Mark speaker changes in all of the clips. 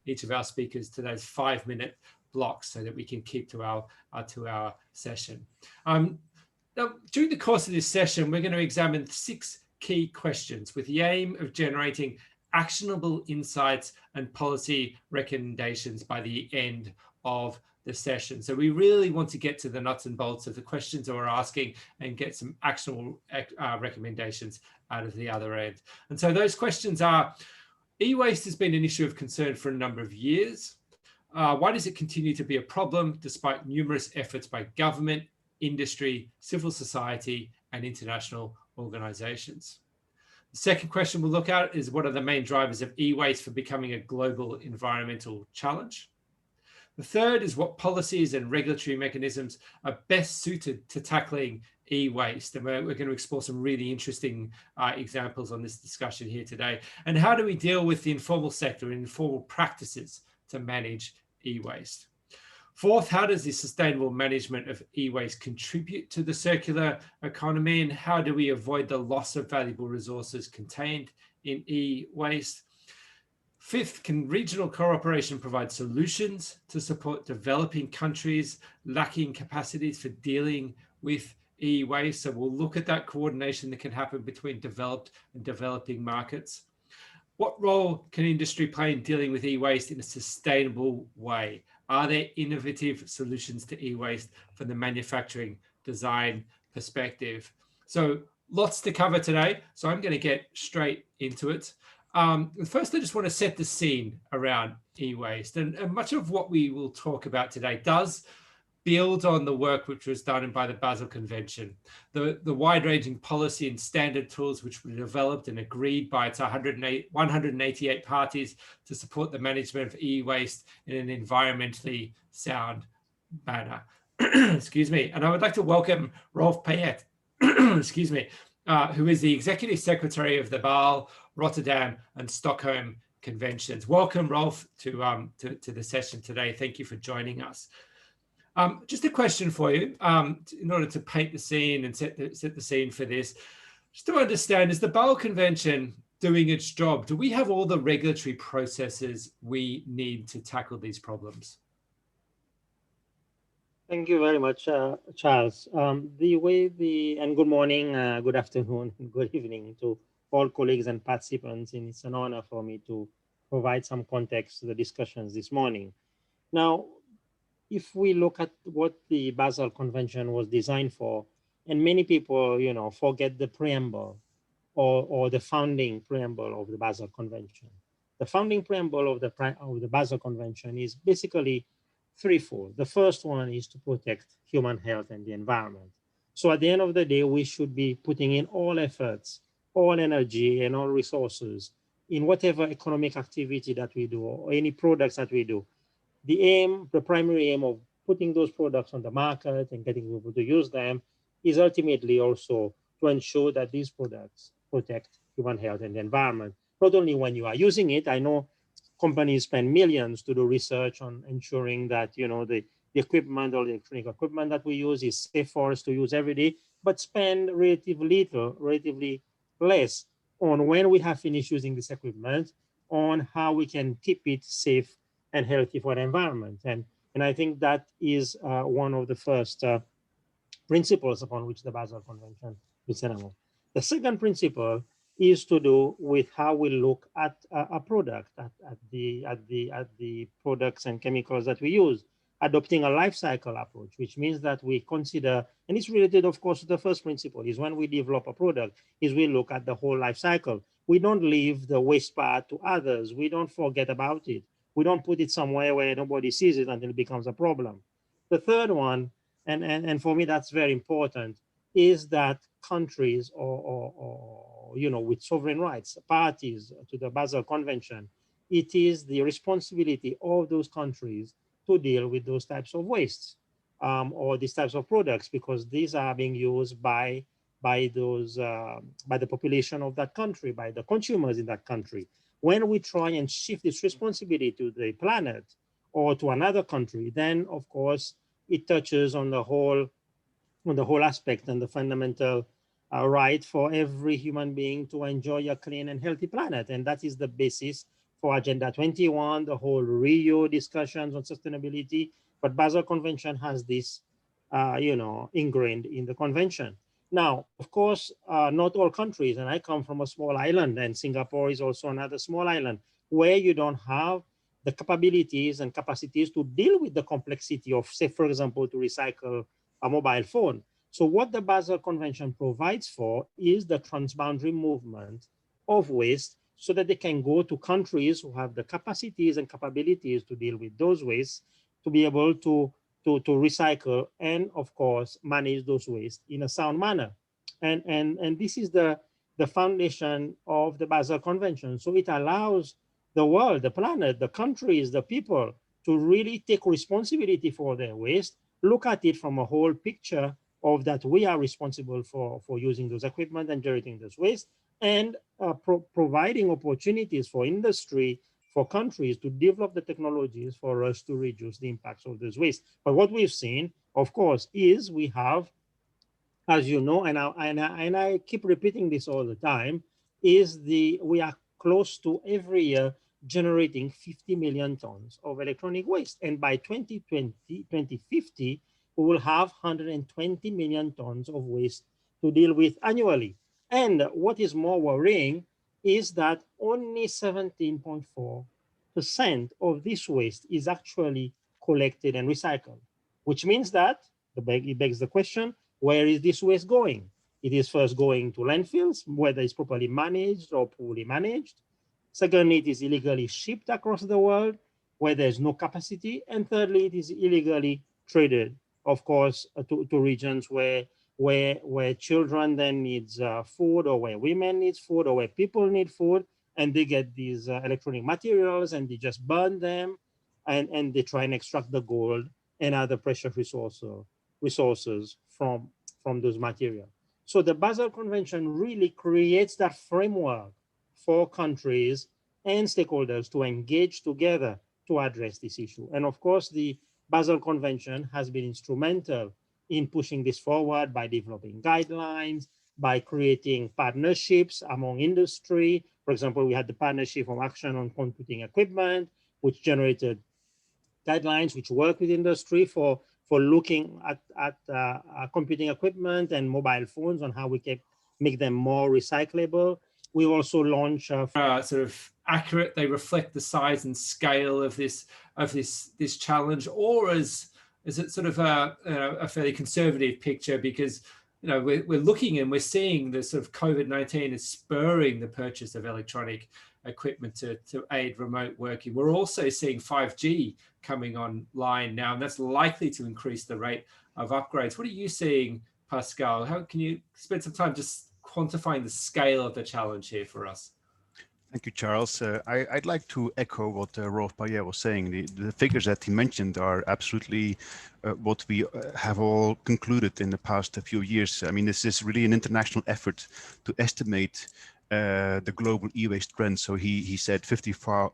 Speaker 1: each of our speakers to those 5-minute blocks so that we can keep to our session. Now, during the course of this session, we're going to examine 6 key questions with the aim of generating actionable insights and policy recommendations by the end of the session. So we really want to get to the nuts and bolts of the questions that we're asking and get some actionable recommendations out of the other end. And so those questions are, e-waste has been an issue of concern for a number of years. Why does it continue to be a problem despite numerous efforts by government, industry, civil society, and international organizations? The second question we'll look at is, what are the main drivers of e-waste for becoming a global environmental challenge? The third is, what policies and regulatory mechanisms are best suited to tackling e-waste? And we're going to explore some really interesting examples on this discussion here today. And how do we deal with the informal sector and informal practices to manage e-waste? Fourth, how does the sustainable management of e-waste contribute to the circular economy, and how do we avoid the loss of valuable resources contained in e-waste? Fifth, can regional cooperation provide solutions to support developing countries lacking capacities for dealing with e-waste? So we'll look at that coordination that can happen between developed and developing markets. What role can industry play in dealing with e-waste in a sustainable way? Are there innovative solutions to e-waste from the manufacturing design perspective? So lots to cover today, so I'm going to get straight into it. First, I just want to set the scene around e-waste, and much of what we will talk about today does build on the work which was done by the Basel Convention, the wide-ranging policy and standard tools which were developed and agreed by its 188 parties to support the management of e-waste in an environmentally sound manner. Excuse me. And I would like to welcome Rolf Payet, excuse me, who is the Executive Secretary of the Bâle, Rotterdam and Stockholm Conventions. Welcome, Rolf, to the session today. Thank you for joining us. Just a question for you, in order to paint the scene and set the scene for this, just to understand, is the Bâle Convention doing its job? Do we have all the regulatory processes we need to tackle these problems?
Speaker 2: Thank you very much, Charles. And good morning, good afternoon, good evening to all colleagues and participants. And it's an honor for me to provide some context to the discussions this morning. Now, if we look at what the Basel Convention was designed for, and many people, forget the preamble or the founding preamble of the Basel Convention. The founding preamble of the Basel Convention is basically threefold. The first one is to protect human health and the environment. So at the end of the day, we should be putting in all efforts, all energy and all resources in whatever economic activity that we do or any products that we do. The primary aim of putting those products on the market and getting people to use them is ultimately also to ensure that these products protect human health and the environment. Not only when you are using it, I know companies spend millions to do research on ensuring that the equipment or the electronic equipment that we use is safe for us to use every day, but spend relatively less on when we have finished using this equipment, on how we can keep it safe and healthy for the environment. And I think that is one of the first principles upon which the Basel Convention is set up. The second principle is to do with how we look at a product, at the products and chemicals that we use, adopting a life cycle approach, which means that we consider, and it's related, of course, to the first principle, is when we develop a product, is we look at the whole life cycle. We don't leave the waste part to others. We don't forget about it. We don't put it somewhere where nobody sees it until it becomes a problem. The third one, and for me that's very important, is that countries or with sovereign rights, parties to the Basel Convention, it is the responsibility of those countries to deal with those types of wastes or these types of products, because these are being used by the population of that country, by the consumers in that country. When we try and shift this responsibility to the planet or to another country, then of course it touches on the whole aspect and the fundamental right for every human being to enjoy a clean and healthy planet. And that is the basis for Agenda 21, the whole Rio discussions on sustainability. But Basel Convention has this, ingrained in the convention. Now, of course, not all countries, and I come from a small island, and Singapore is also another small island, where you don't have the capabilities and capacities to deal with the complexity of, say, for example, to recycle a mobile phone. So what the Basel Convention provides for is the transboundary movement of waste so that they can go to countries who have the capacities and capabilities to deal with those wastes, to be able to recycle and, of course, manage those wastes in a sound manner. And this is the foundation of the Basel Convention. So it allows the world, the planet, the countries, the people to really take responsibility for their waste, look at it from a whole picture of that we are responsible for using those equipment and generating those waste, and providing opportunities for industry, for countries to develop the technologies for us to reduce the impacts of this waste. But what we've seen, of course, is we have, as you know, and I keep repeating this all the time, is we are close to every year generating 50 million tons of electronic waste. And by 2050, we will have 120 million tons of waste to deal with annually. And what is more worrying is that only 17.4% of this waste is actually collected and recycled, which means that it begs the question, where is this waste going? It is first going to landfills, whether it's properly managed or poorly managed. Secondly, it is illegally shipped across the world where there's no capacity. And thirdly, it is illegally traded, of course, to regions where children then needs food, or where women needs food, or where people need food, and they get these electronic materials and they just burn them, and they try and extract the gold and other precious resources from those materials. So the Basel Convention really creates that framework for countries and stakeholders to engage together to address this issue. And of course, the Basel Convention has been instrumental in pushing this forward by developing guidelines, by creating partnerships among industry. For example, we had the Partnership on Action on Computing Equipment, which generated guidelines which work with industry for looking at computing equipment and mobile phones, on how we can make them more recyclable. We also launch
Speaker 1: sort of accurate. They reflect the size and scale of this challenge, or is it sort of a fairly conservative picture? Because we're looking and we're seeing the sort of COVID-19 is spurring the purchase of electronic equipment to aid remote working. We're also seeing 5G coming online now, and that's likely to increase the rate of upgrades. What are you seeing, Pascal? How can you spend some time just quantifying the scale of the challenge here for us?
Speaker 3: Thank you, Charles. I'd like to echo what Rolf Payet was saying. The figures that he mentioned are absolutely what we have all concluded in the past few years. I mean, this is really an international effort to estimate the global e-waste trend. So he said 54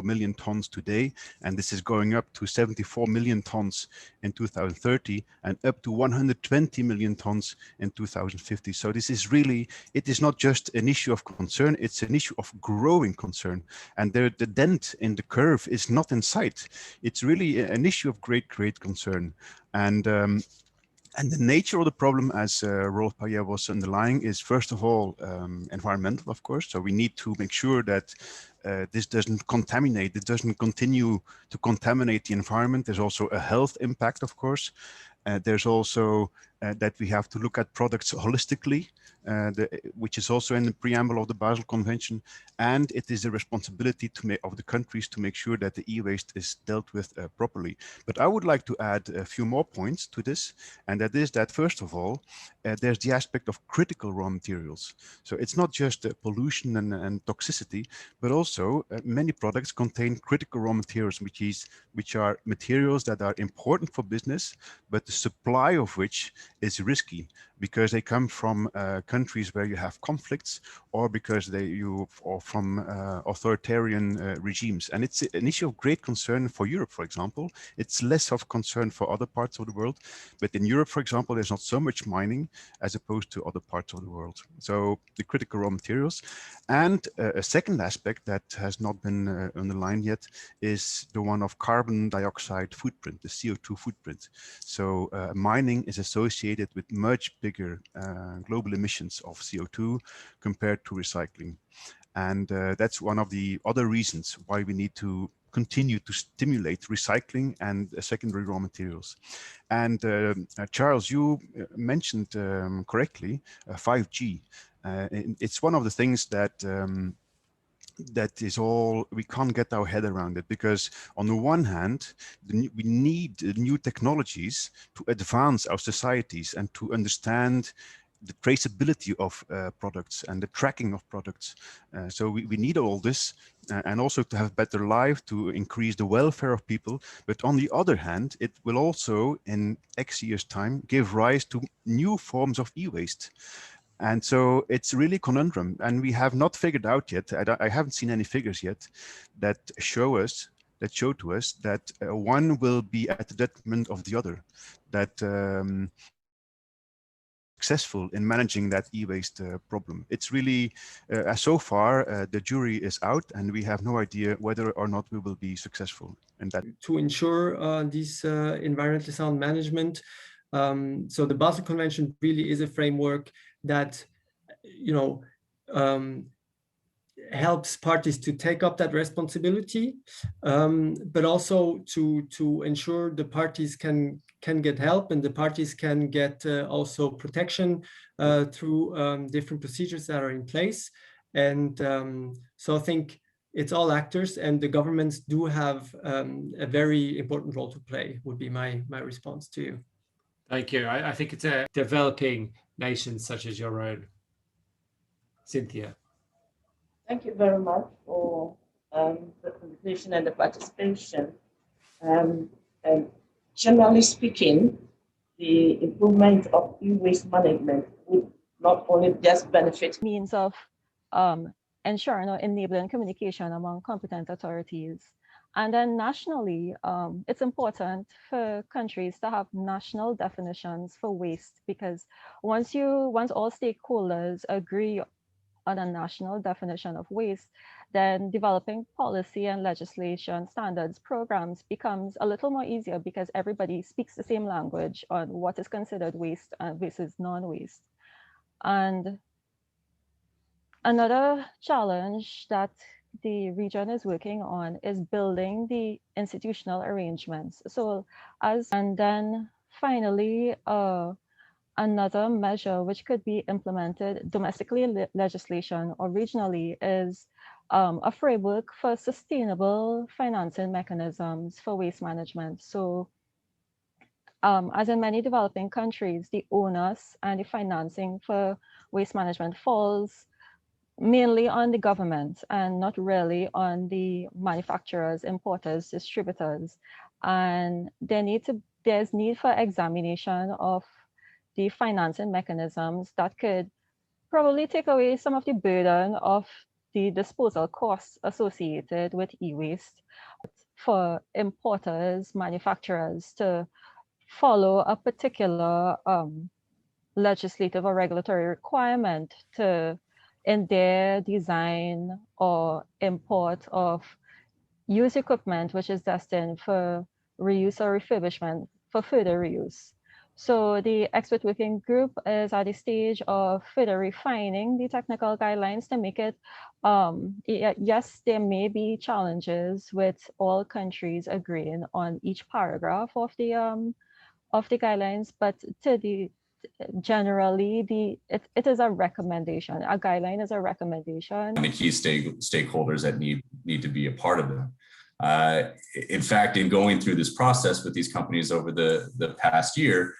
Speaker 3: million tons today, and this is going up to 74 million tons in 2030 and up to 120 million tons in 2050. So this is really, it is not just an issue of concern, it's an issue of growing concern. And the dent in the curve is not in sight. It's really an issue of great concern. And the nature of the problem, as Rolf Payet was underlying, is first of all environmental, of course. So we need to make sure that this doesn't contaminate, it doesn't continue to contaminate the environment. There's also a health impact, of course. There's also that we have to look at products holistically, which is also in the preamble of the Basel Convention. And it is the responsibility of the countries to make sure that the e-waste is dealt with properly. But I would like to add a few more points to this. And that is that, first of all, there's the aspect of critical raw materials. So it's not just pollution and toxicity, but also many products contain critical raw materials, which are materials that are important for business, but the supply of which is risky. because they come from countries where you have conflicts, or because or from authoritarian regimes. And it's an issue of great concern for Europe, for example. It's less of concern for other parts of the world, but in Europe, for example, there's not so much mining as opposed to other parts of the world. So the critical raw materials. And a second aspect that has not been underlined yet is the one of carbon dioxide footprint, the CO2 footprint. So mining is associated with much bigger global emissions of CO2 compared to recycling. And that's one of the other reasons why we need to continue to stimulate recycling and secondary raw materials. And Charles, you mentioned correctly 5G. It's one of the things that that is all, we can't get our head around it, because on the one hand, we need new technologies to advance our societies and to understand the traceability of products and the tracking of products. So we need all this, and also to have better life, to increase the welfare of people. But on the other hand, it will also, in X years' time, give rise to new forms of e-waste. And so it's really a conundrum, and we have not figured out yet. I haven't seen any figures yet that show to us that one will be at the detriment of the other, that successful in managing that e-waste problem. It's really, so far, the jury is out, and we have no idea whether or not we will be successful in that.
Speaker 4: To ensure this environmentally sound management, so the Basel Convention really is a framework that, helps parties to take up that responsibility, but also to ensure the parties can get help, and the parties can get also protection through different procedures that are in place. And so I think it's all actors, and the governments do have a very important role to play, would be my response to you.
Speaker 1: Thank you. I think it's a developing nations such as your own. Cynthia.
Speaker 5: Thank you very much for the presentation and the participation. Generally speaking, the improvement of e-waste management would not only just benefit
Speaker 6: means of ensuring or enabling communication among competent authorities. And then nationally, it's important for countries to have national definitions for waste, because once all stakeholders agree on a national definition of waste, then developing policy and legislation standards programs becomes a little more easier, because everybody speaks the same language on what is considered waste versus non-waste. And another challenge that the region is working on is building the institutional arrangements. And then finally, another measure which could be implemented domestically, legislation or regionally, is a framework for sustainable financing mechanisms for waste management. So as in many developing countries, the onus and the financing for waste management falls mainly on the government and not really on the manufacturers, importers, distributors. And there's need for examination of the financing mechanisms that could probably take away some of the burden of the disposal costs associated with e-waste for importers, manufacturers to follow a particular legislative or regulatory requirement in their design or import of used equipment which is destined for reuse or refurbishment for further reuse. So the expert working group is at the stage of further refining the technical guidelines to make it, yes, there may be challenges with all countries agreeing on each paragraph of the guidelines, but generally it is a recommendation. A guideline is a recommendation.
Speaker 7: And the key stakeholders that need to be a part of them. In fact, in going through this process with these companies over the past year,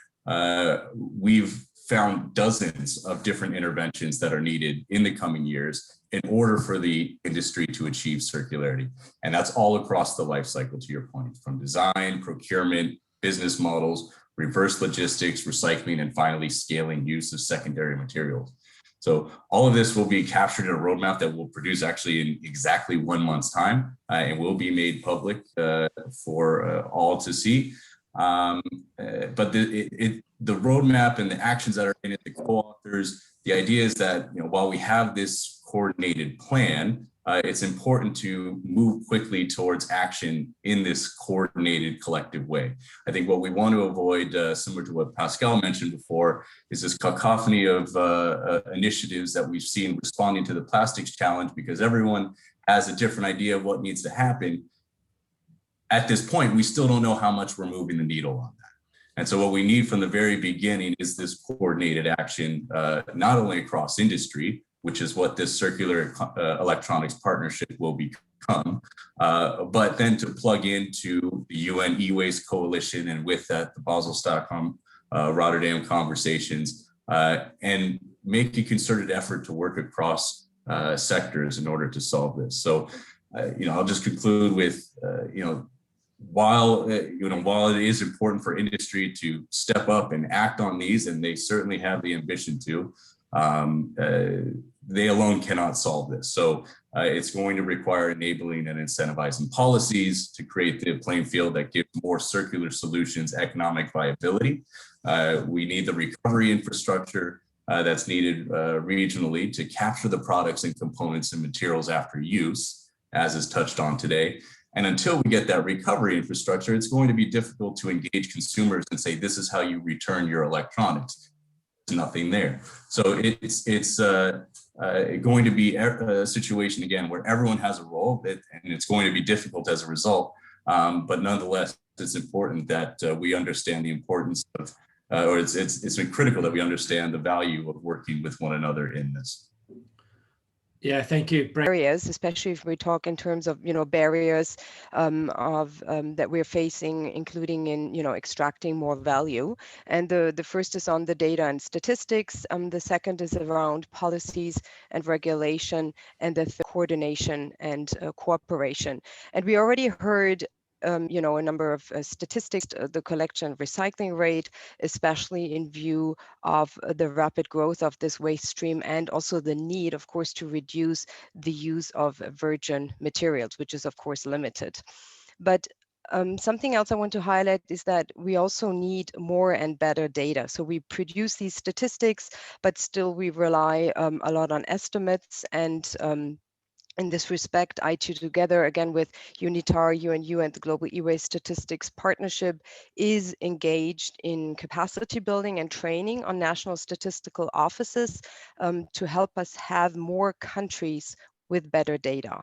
Speaker 7: we've found dozens of different interventions that are needed in the coming years in order for the industry to achieve circularity. And that's all across the life cycle, to your point, from design, procurement, business models, reverse logistics, recycling, and finally scaling use of secondary materials. So all of this will be captured in a roadmap that will produce actually in exactly 1 month's time and will be made public for all to see. But the roadmap and the actions that are in it, the co-authors, the idea is that, you know, while we have this coordinated plan, it's important to move quickly towards action in this coordinated collective way. I think what we want to avoid, similar to what Pascal mentioned before, is this cacophony of initiatives that we've seen responding to the plastics challenge, because everyone has a different idea of what needs to happen. At this point, we still don't know how much we're moving the needle on that. And so what we need from the very beginning is this coordinated action, not only across industry, which is what this circular electronics partnership will become, but then to plug into the UN E-Waste Coalition, and with that, the Basel, Stockholm, Rotterdam conversations, and make a concerted effort to work across sectors in order to solve this. So, you know, I'll just conclude with, you know, while it is important for industry to step up and act on these, and they certainly have the ambition to, they alone cannot solve this. So it's going to require enabling and incentivizing policies to create the playing field that gives more circular solutions economic viability. We need the recovery infrastructure that's needed regionally to capture the products and components and materials after use, as is touched on today. And until we get that recovery infrastructure, it's going to be difficult to engage consumers and say, this is how you return your electronics. There's nothing there. So it's going to be a situation, again, where everyone has a role, and it's going to be difficult as a result. But nonetheless, it's important that we understand the importance of, or it's critical that we understand the value of working with one another in this.
Speaker 1: Yeah, thank you.
Speaker 8: Barriers, especially if we talk in terms of, you know, barriers that we're facing, including in, you know, extracting more value. And the first is on the data and statistics. The second is around policies and regulation, and the third, coordination and cooperation. And we already heard you know, a number of statistics, the collection and recycling rate, especially in view of the rapid growth of this waste stream, and also the need, of course, to reduce the use of virgin materials, which is, of course, limited. But something else I want to highlight is that we also need more and better data. So we produce these statistics, but still we rely a lot on estimates, and in this respect, I2 together again with UNITAR, UNU, and the Global E-Waste Statistics Partnership is engaged in capacity building and training on national statistical offices to help us have more countries with better data,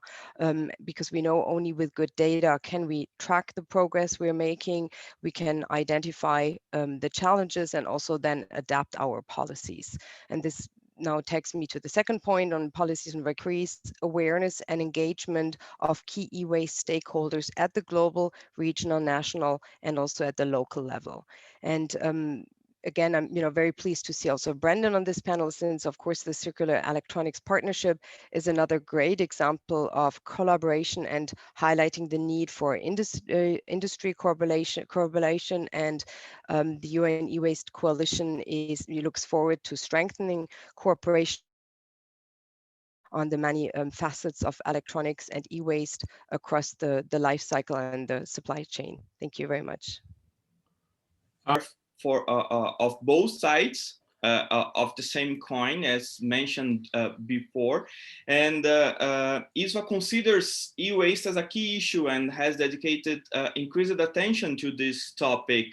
Speaker 8: because we know only with good data can we track the progress we're making, we can identify the challenges, and also then adapt our policies. And this now takes me to the second point on policies and increase awareness and engagement of key e-waste stakeholders at the global, regional, national, and also at the local level. And again, I'm very pleased to see also Brendan on this panel, since of course the Circular Electronics Partnership is another great example of collaboration and highlighting the need for industry collaboration, and the UN E-Waste Coalition looks forward to strengthening cooperation on the many facets of electronics and e-waste across the life cycle and the supply chain. Thank you very much.
Speaker 9: Of both sides of the same coin, as mentioned before, and ISWA considers e-waste as a key issue and has dedicated increased attention to this topic,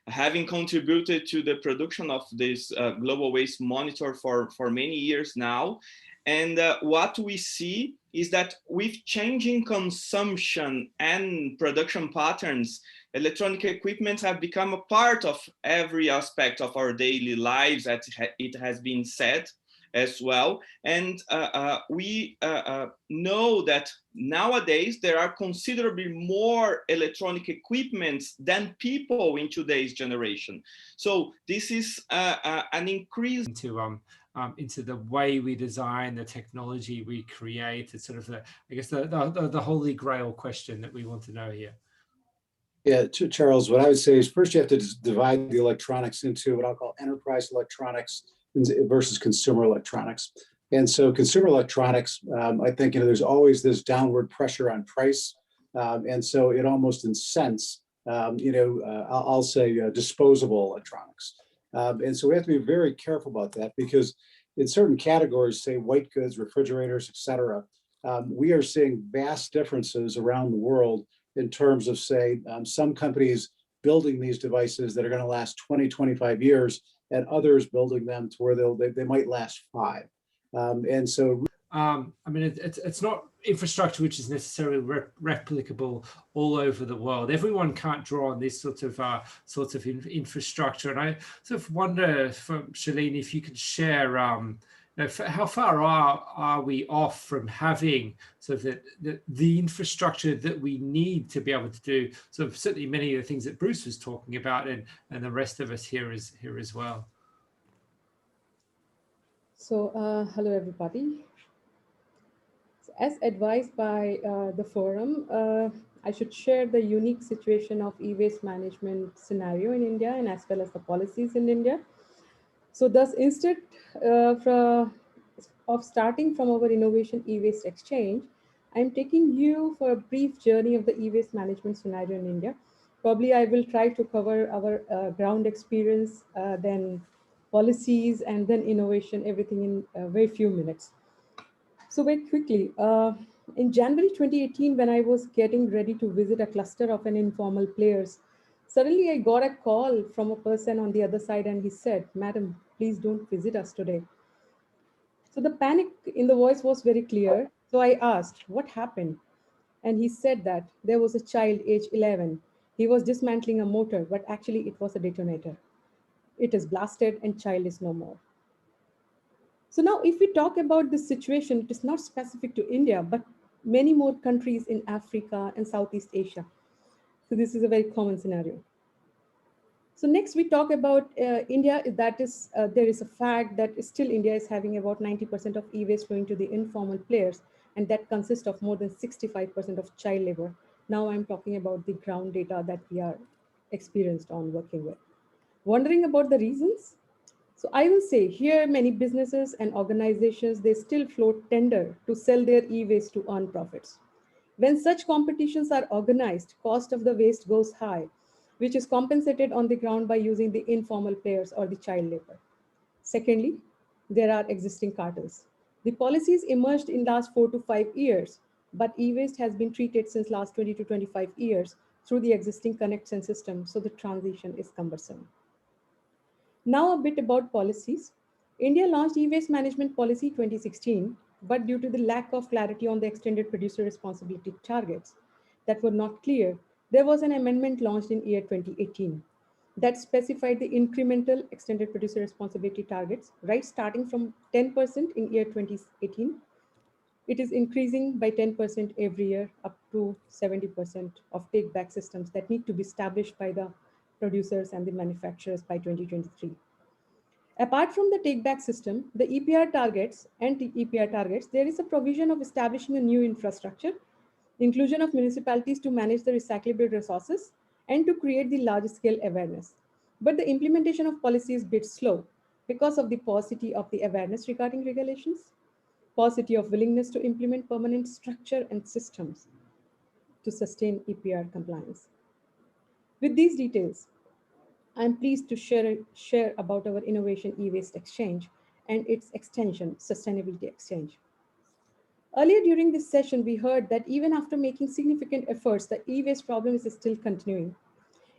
Speaker 9: having contributed to the production of this global waste monitor for many years now. And what we see is that with changing consumption and production patterns, electronic equipment have become a part of every aspect of our daily lives, as it has been said as well. And we know that nowadays there are considerably more electronic equipments than people in today's generation. So this is an increase
Speaker 1: into the way we design, the technology we create. It's sort of the holy grail question that we want to know here.
Speaker 10: Yeah, Charles, what I would say is first you have to divide the electronics into what I'll call enterprise electronics versus consumer electronics. And so consumer electronics, I think, there's always this downward pressure on price. And so it almost incents, I'll say disposable electronics. And so we have to be very careful about that because in certain categories, say white goods, refrigerators, et cetera, we are seeing vast differences around the world in terms of, say, some companies building these devices that are going to last 20, 25 years, and others building them to where they might last 5. And so,
Speaker 1: I mean, it's not infrastructure which is necessarily replicable all over the world. Everyone can't draw on this sort of infrastructure, and I sort of wonder, from Shalini, if you could share. How far are we off from having sort of the infrastructure that we need to be able to do sort of certainly many of the things that Bruce was talking about, and the rest of us here as well.
Speaker 11: So hello everybody. So, as advised by the forum, I should share the unique situation of e-waste management scenario in India and as well as the policies in India. So thus, instead of starting from our innovation e-waste exchange, I'm taking you for a brief journey of the e-waste management scenario in India. Probably I will try to cover our ground experience, then policies, and then innovation, everything in a very few minutes. So very quickly, in January 2018, when I was getting ready to visit a cluster of an informal players, suddenly I got a call from a person on the other side and he said, "Madam, please don't visit us today." So the panic in the voice was very clear. So I asked, "What happened?" And he said that there was a child age 11. He was dismantling a motor, but actually it was a detonator. It is blasted and child is no more. So now if we talk about this situation, it is not specific to India, but many more countries in Africa and Southeast Asia. So this is a very common scenario. So next we talk about India, that is, there is a fact that still India is having about 90% of e-waste going to the informal players, and that consists of more than 65% of child labor. Now I'm talking about the ground data that we are experienced on working with. Wondering about the reasons? So I will say here many businesses and organizations, they still float tender to sell their e-waste to earn profits. When such competitions are organized, cost of the waste goes high, which is compensated on the ground by using the informal players or the child labor. Secondly, there are existing cartels. The policies emerged in last 4 to 5 years, but e-waste has been treated since last 20 to 25 years through the existing connects system, so the transition is cumbersome. Now a bit about policies. India launched e-waste management policy 2016, but due to the lack of clarity on the extended producer responsibility targets that were not clear, there was an amendment launched in year 2018 that specified the incremental extended producer responsibility targets, right, starting from 10% in year 2018. It is increasing by 10% every year up to 70% of take-back systems that need to be established by the producers and the manufacturers by 2023. Apart from the take-back system, the EPR targets and EPR targets, there is a provision of establishing a new infrastructure, inclusion of municipalities to manage the recyclable resources, and to create the large-scale awareness. But the implementation of policy is a bit slow because of the paucity of the awareness regarding regulations, paucity of willingness to implement permanent structure and systems to sustain EPR compliance. With these details, I'm pleased to share about our innovation e-waste exchange and its extension, Sustainability Exchange. Earlier during this session, we heard that even after making significant efforts, the e-waste problem is still continuing.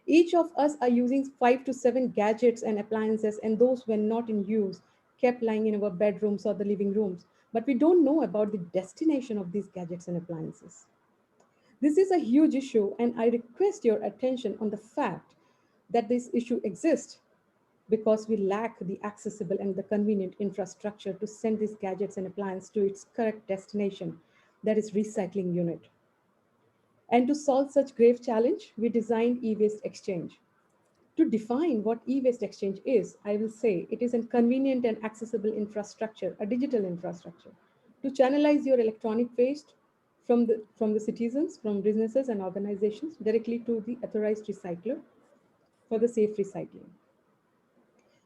Speaker 11: Each of us are using 5 to 7 gadgets and appliances, and those when not in use kept lying in our bedrooms or the living rooms, but we don't know about the destination of these gadgets and appliances. This is a huge issue, and I request your attention on the fact that this issue exists because we lack the accessible and the convenient infrastructure to send these gadgets and appliances to its correct destination, that is recycling unit. And to solve such grave challenge, we designed e-waste exchange. To define what e-waste exchange is, I will say it is a convenient and accessible infrastructure, a digital infrastructure, to channelize your electronic waste from the citizens, from businesses and organizations directly to the authorized recycler for the safe recycling.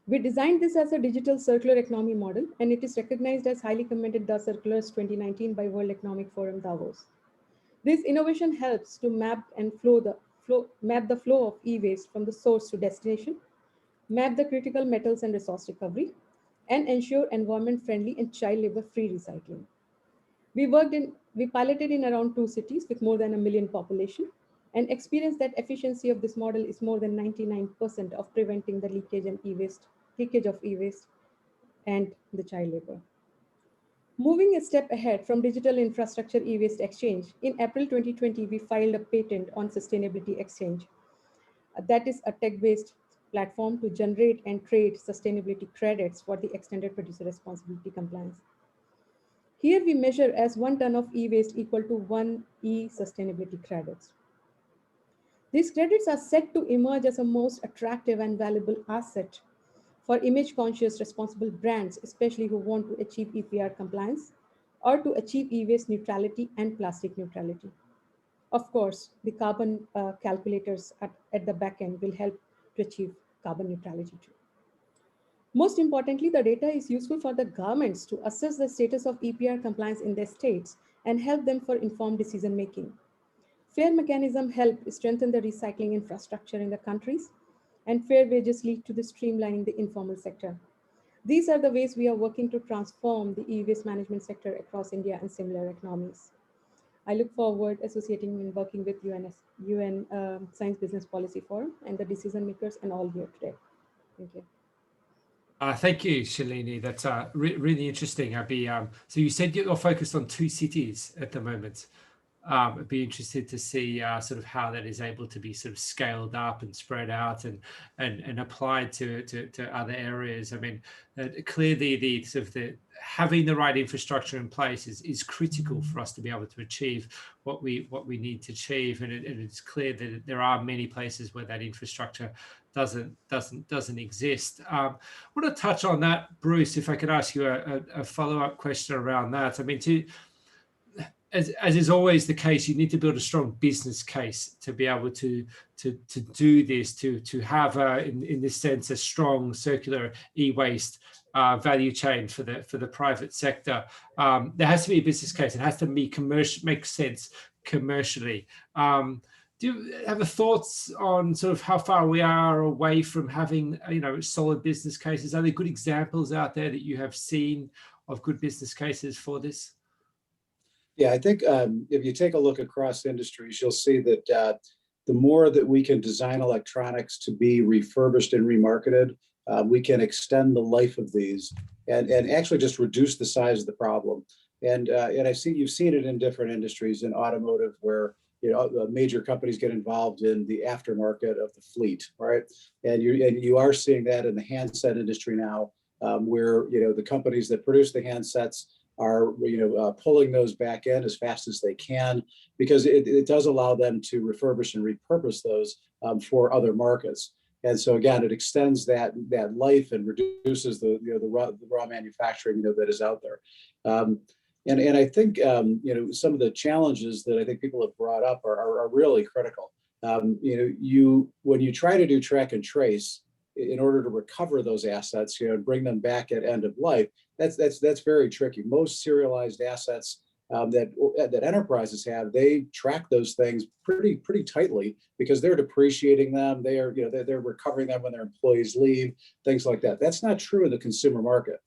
Speaker 11: We designed this as a digital circular economy model, and it is recognized as highly commended the Circulars 2019 by World Economic Forum Davos. This innovation helps to map the flow of e-waste from the source to destination, map the critical metals and resource recovery, and ensure environment-friendly and child labor-free recycling. We piloted in around 2 cities with more than 1 million population, and experienced that efficiency of this model is more than 99% of preventing the leakage of e-waste and the child labor. Moving a step ahead from digital infrastructure e-waste exchange, in April 2020, we filed a patent on Sustainability Exchange. That is a tech-based platform to generate and trade sustainability credits for the extended producer responsibility compliance. Here we measure as 1 ton of e-waste equal to 1 e-sustainability credits. These credits are set to emerge as a most attractive and valuable asset for image-conscious responsible brands, especially who want to achieve EPR compliance or to achieve e-waste neutrality and plastic neutrality. Of course, the carbon calculators at the back end will help to achieve carbon neutrality too. Most importantly, the data is useful for the governments to assess the status of EPR compliance in their states and help them for informed decision-making. Fair mechanism help strengthen the recycling infrastructure in the countries, and fair wages lead to the streamlining the informal sector. These are the ways we are working to transform the e-waste management sector across India and similar economies. I look forward associating and working with UN Science Business Policy Forum and the decision makers and all here today. Thank you.
Speaker 1: Thank you, Shalini. That's really interesting. So you said you're focused on 2 cities at the moment. I'd be interested to see sort of how that is able to be sort of scaled up and spread out and applied to other areas. I mean, clearly the having the right infrastructure in place is critical for us to be able to achieve what we need to achieve. And it's clear that there are many places where that infrastructure doesn't exist. I want to touch on that, Bruce, if I could ask you a follow-up question around that. I mean, as is always the case, you need to build a strong business case to be able to do this, to have in this sense a strong circular e-waste value chain for the private sector. There has to be a business case. It has to be make sense commercially. Do you have thoughts on sort of how far we are away from having solid business cases? Are there good examples out there that you have seen of good business cases for this?
Speaker 10: Yeah, I think if you take a look across industries, you'll see that the more that we can design electronics to be refurbished and remarketed, we can extend the life of these and actually just reduce the size of the problem. And you've seen it in different industries, in automotive, where major companies get involved in the aftermarket of the fleet, right? And you are seeing that in the handset industry now, where the companies that produce the handsets are pulling those back in as fast as they can, because it does allow them to refurbish and repurpose those for other markets. And so again, it extends that life and reduces the raw manufacturing that is out there. And I think some of the challenges that I think people have brought up are really critical. When you try to do track and trace in order to recover those assets, and bring them back at end of life, that's very tricky. Most serialized assets that enterprises have, they track those things pretty tightly, because they're depreciating them. They're recovering them when their employees leave, things like that. That's not true in the consumer market.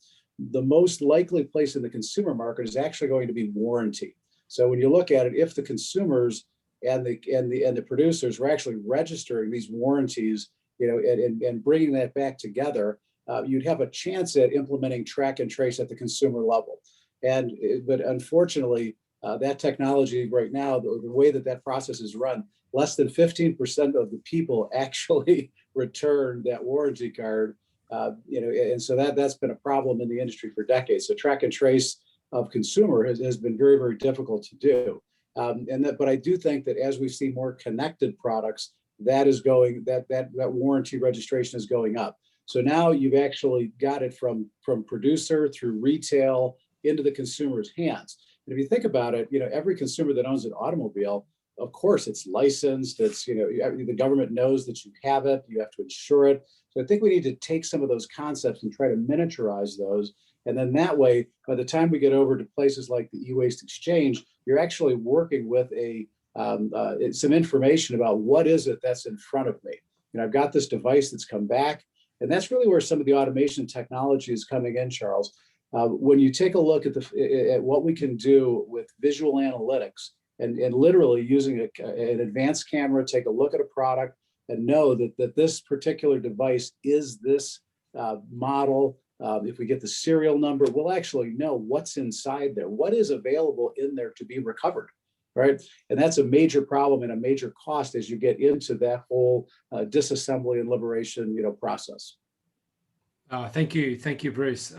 Speaker 10: The most likely place in the consumer market is actually going to be warranty. So when you look at it, if the consumers and the producers were actually registering these warranties, and bringing that back together, you'd have a chance at implementing track and trace at the consumer level. But unfortunately, that technology right now, the way that process is run, less than 15% of the people actually return that warranty card. And so that's been a problem in the industry for decades. So track and trace of consumer has been very, very difficult to do. But I do think that as we see more connected products, that warranty registration is going up. So now you've actually got it from producer through retail into the consumer's hands. And if you think about it, every consumer that owns an automobile, of course, it's licensed. It's, the government knows that you have it. You have to insure it. So I think we need to take some of those concepts and try to miniaturize those. And then that way, by the time we get over to places like the e-waste exchange, you're actually working with some information about what is it that's in front of me. I've got this device that's come back. And that's really where some of the automation technology is coming in, Charles. When you take a look at what we can do with visual analytics, and literally using an advanced camera, take a look at a product and know that this particular device is this model. If we get the serial number, we'll actually know what's inside there, what is available in there to be recovered, right? And that's a major problem and a major cost as you get into that whole disassembly and liberation, process.
Speaker 1: Thank you, Bruce.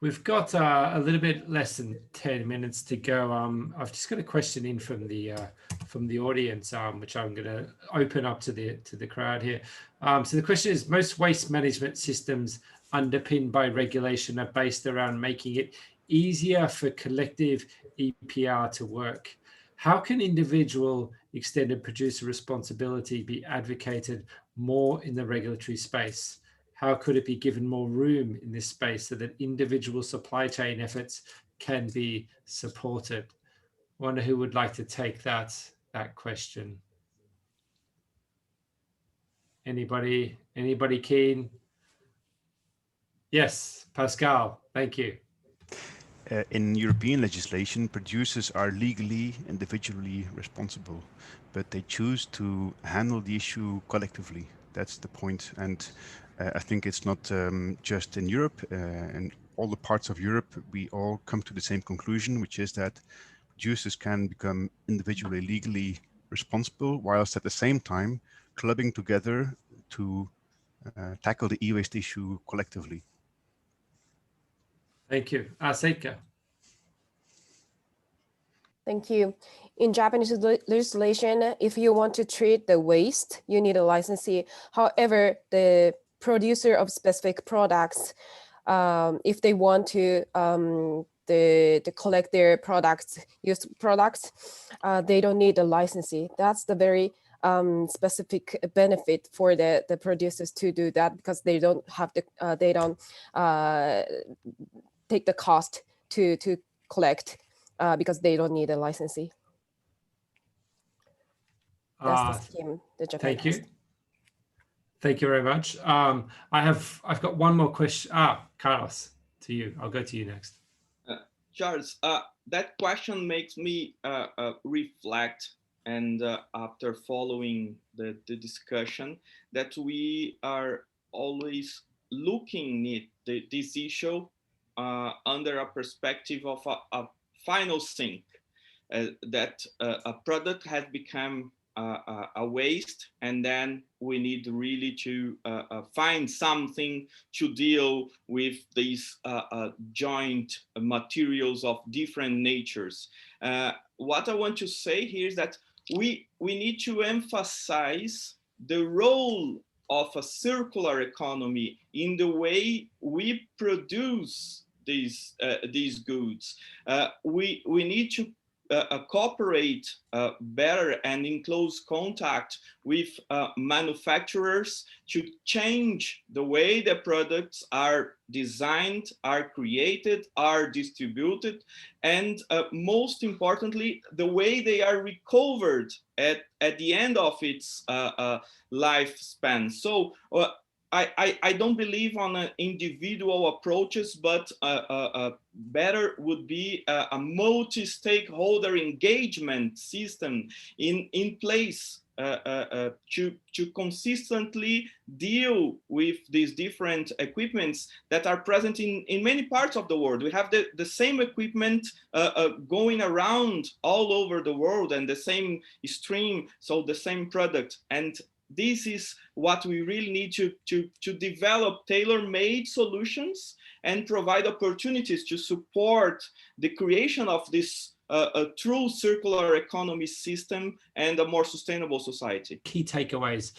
Speaker 1: We've got a little bit less than 10 minutes to go. I've just got a question in from the audience, which I'm going to open up to the crowd here. So the question is: most waste management systems underpinned by regulation are based around making it easier for collective EPR to work. How can individual extended producer responsibility be advocated more in the regulatory space? How could it be given more room in this space so that individual supply chain efforts can be supported? I wonder who would like to take that question. Anybody keen? Yes, Pascal, thank you.
Speaker 3: In European legislation, producers are legally, individually responsible, but they choose to handle the issue collectively. That's the point. And I think it's not just in Europe. In all the parts of Europe, we all come to the same conclusion, which is that producers can become individually legally responsible, whilst at the same time clubbing together to tackle the e-waste issue collectively.
Speaker 1: Thank you. Seika.
Speaker 12: Thank you. In Japanese legislation, if you want to treat the waste, you need a licensee. However, the producer of specific products, if they want to collect their products, used products, they don't need a licensee. That's the very specific benefit for the producers to do that, because they don't have they don't take the cost to collect because they don't need a licensee. That's the scheme that Japan
Speaker 1: Thank
Speaker 12: has.
Speaker 1: you. Thank you very much. I've got one more question. Carlos, to you. I'll go to you next.
Speaker 9: Charles, that question makes me reflect, and after following the discussion, that we are always looking at this issue under a perspective of a final sink, that a product has become a waste, and then we need really to find something to deal with these joint materials of different natures. What I want to say here is that we need to emphasize the role of a circular economy in the way we produce these goods. We need to cooperate better and in close contact with manufacturers to change the way the products are designed, are created, are distributed, and most importantly, the way they are recovered at the end of its lifespan. So I don't believe on individual approaches, but better would be a multi-stakeholder engagement system in place to consistently deal with these different equipments that are present in many parts of the world. We have the same equipment going around all over the world, and the same stream, so the same product. And this is what we really need to develop tailor-made solutions and provide opportunities to support the creation of this a true circular economy system and a more sustainable society.
Speaker 1: Key takeaways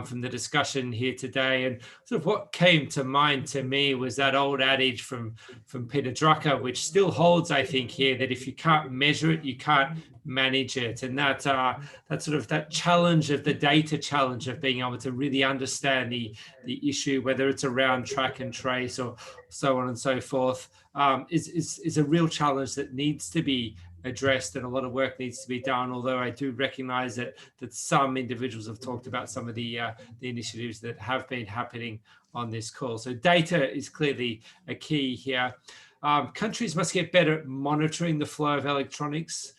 Speaker 1: from the discussion here today, and sort of what came to mind to me was that old adage from Peter Drucker, which still holds, I think, here, that if you can't measure it, you can't manage it. And that sort of that challenge of the data challenge of being able to really understand the issue, whether it's around track and trace or so on and so forth, is a real challenge that needs to be addressed, and a lot of work needs to be done. Although I do recognize that some individuals have talked about some of the initiatives that have been happening on this call. So data is clearly a key here. Countries must get better at monitoring the flow of electronics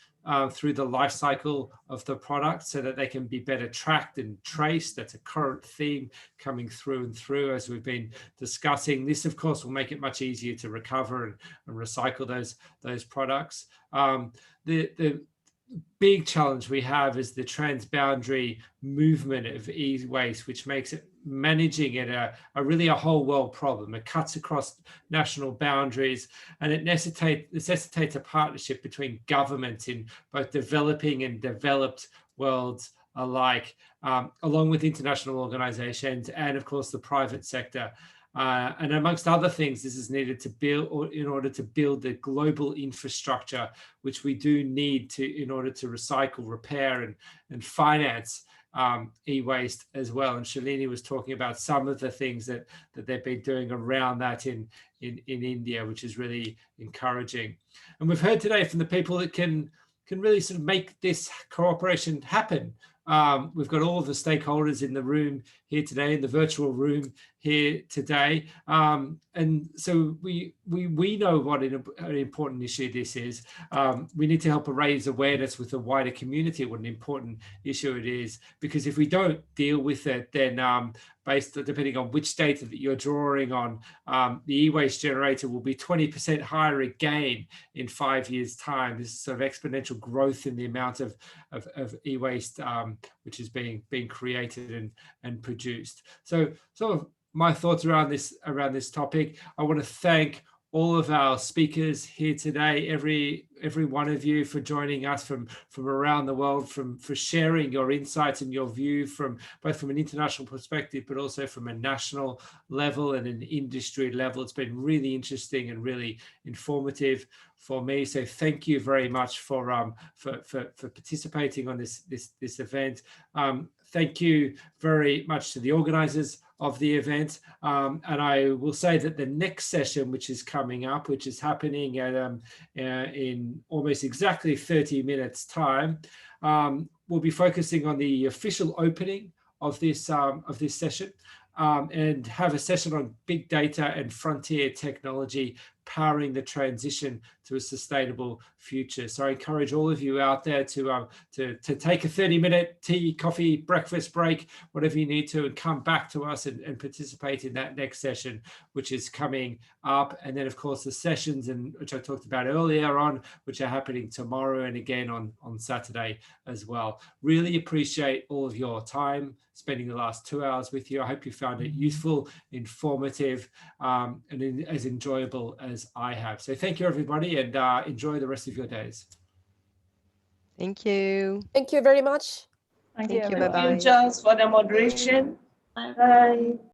Speaker 1: through the life cycle of the product so that they can be better tracked and traced. That's a current theme coming through and through as we've been discussing. This, of course, will make it much easier to recover and recycle those products. The big challenge we have is the transboundary movement of e-waste, which makes it managing it a whole world problem. It cuts across national boundaries, and it necessitates a partnership between governments in both developing and developed worlds alike, along with international organizations and, of course, the private sector. And amongst other things, this is needed to build in order to build the global infrastructure, which we do need in order to recycle, repair, and finance e-waste as well. And Shalini was talking about some of the things that they've been doing around that in India, which is really encouraging. And we've heard today from the people that can really sort of make this cooperation happen. We've got all of the stakeholders in the room here today, in the virtual room here today. And so we know what an important issue this is. We need to help raise awareness with the wider community what an important issue it is, because if we don't deal with it, then depending on which data that you're drawing on, the e-waste generator will be 20% higher again in 5 years' time. This is sort of exponential growth in the amount of e-waste which is being created and produced. So sort of my thoughts around this topic. I want to thank all of our speakers here today, every one of you, for joining us from around the world, for sharing your insights and your view both from an international perspective, but also from a national level and an industry level. It's been really interesting and really informative for me. So thank you very much for participating on this event. Thank you very much to the organizers of the event. And I will say that the next session, which is coming up, which is happening in almost exactly 30 minutes time, we'll be focusing on the official opening of this session, and have a session on big data and frontier technology powering the transition to a sustainable future. So I encourage all of you out there to take a 30-minute tea, coffee, breakfast break, whatever you need to, and come back to us and participate in that next session, which is coming up. And then, of course, the sessions which I talked about earlier on, which are happening tomorrow and again on Saturday as well. Really appreciate all of your time spending the last 2 hours with you. I hope you found it useful, informative, and as enjoyable as I have. So thank you, everybody, and enjoy the rest of your days.
Speaker 8: Thank you.
Speaker 12: Thank you very much.
Speaker 6: Thank
Speaker 8: you.
Speaker 6: you.
Speaker 8: Bye-bye.
Speaker 5: Thank you, Charles, for the moderation. Bye.